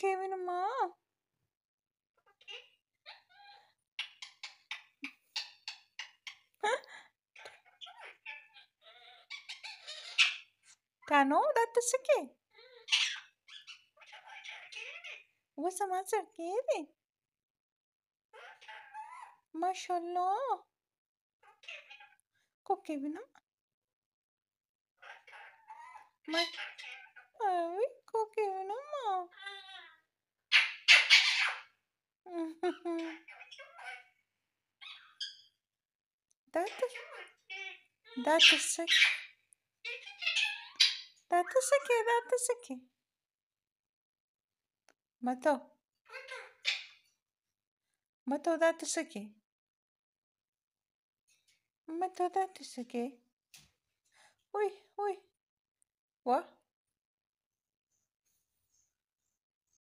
Kevin ma. Kano dattasake. Wasa mazar kede. Mashallah. Ko Kevin ma. Ay, ko Kevin ma. Dattasake. Dattasake. Mato dattasake. Mato dattasake. Uy. Wa.